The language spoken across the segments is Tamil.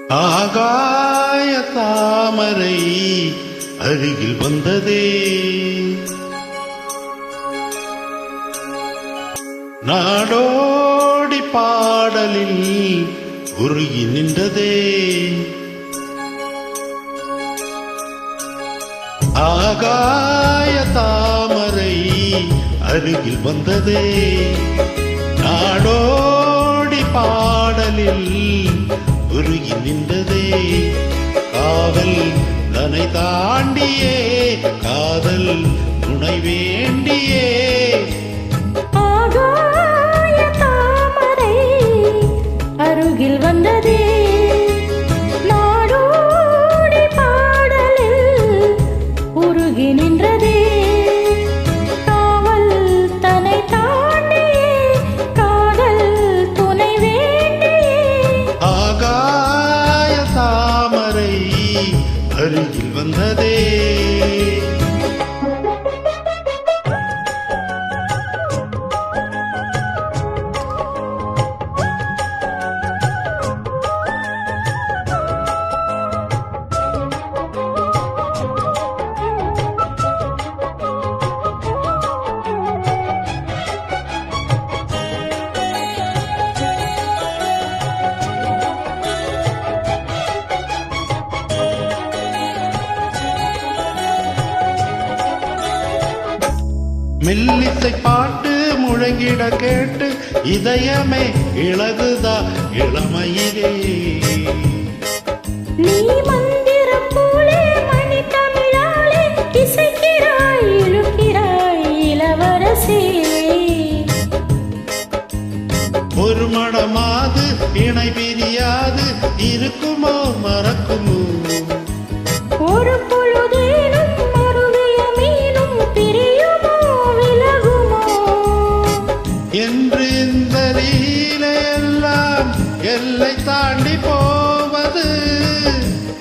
ஆகாய தாமரை அருகில் வந்ததே, நாடோடி பாடலில் உருகி நின்றதே. ஆகாய தாமரை அருகில் வந்ததே, நாடோடி பாடலில் உருகி நின்றதே. காவல் தனை தாண்டியே காதல் துணை வேண்டியே. ஆகாய தாமரை அருகில் வந்ததே, நாடோடி பாடலில் உருகி நின்றதே. காவல் தனை தாண்டியே காதல் துணை வேண்டியே. ஆகாய தாமரை அருகில் வந்ததே. மெல்லிசை பாட்டு முழங்கிட கேட்டு இதயமே இழகுதா இளமையிலே. நீ மந்திரம் போலே மணி தமிழாலே இசைக்கிறாய் இழுக்கிறாய் இளவரசி. ஒரு மடமாது இணை பிரியாது இருக்குமோ மறக்குமோ. ஒரு பொழுதேனும் மறுவிய மீனும் பிரியுமோ விலகுமோ என்று இந்த லீலையெல்லாம் எல்லை தாண்டி போவது.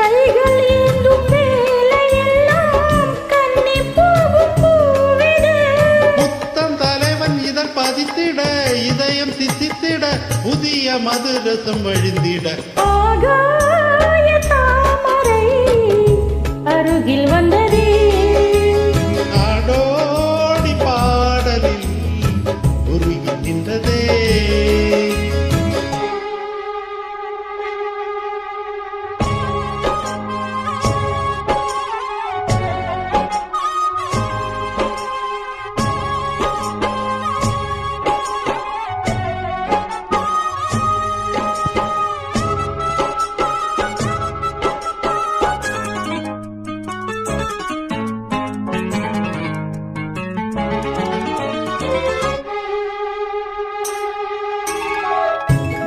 கைகள் ஏந்தும் வேலையெல்லாம் கண்ணி போகும் பூவிடு. முத்தம் தலைவன் இதழ் பதித்திட இதயம் தித்தித்திட புதிய மதுரசம் வழிந்திட. ஆகாய தாமரை அருகில் வந்ததே, நாடோடி பாடலில் உருகி நின்றதே.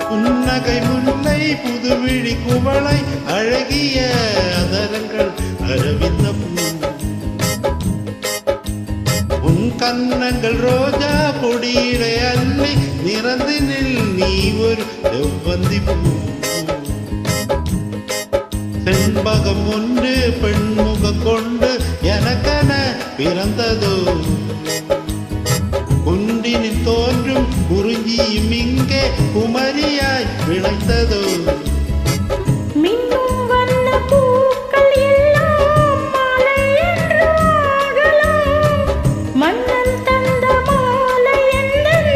புன்னகை முல்லை புதுவிழி குவளை அழகிய அதரங்கள் அரவிந்தம். உன் கன்னங்கள் ரோஜா பொடியிலே அள்ளி நிறந்தினில் நீ ஒரு செவ்வந்தி பூ. செண்பகம் ஒன்று பெண்முகம் கொண்டு எனக்கென பிறந்ததோ. குண்டினில் தோன்றும் குறிஞ்சியும் இங்கே குமரியாய் விளைந்ததோ. மின்னும் வண்ண பூக்கள் எல்லாம் மாலை என்று ஆகலாம். மன்னன் தந்த மாலை எந்தன்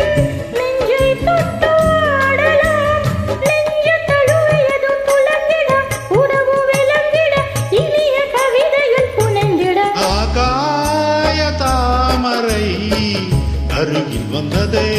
நெஞ்சை தொட்டு ஆடலாம். நெஞ்சு தழுவியது புலங்கிட உறவு விளங்கிட இனிய கவிதைகள் புனைந்திட. ஆகாய தாமரை அருகில் வந்ததே.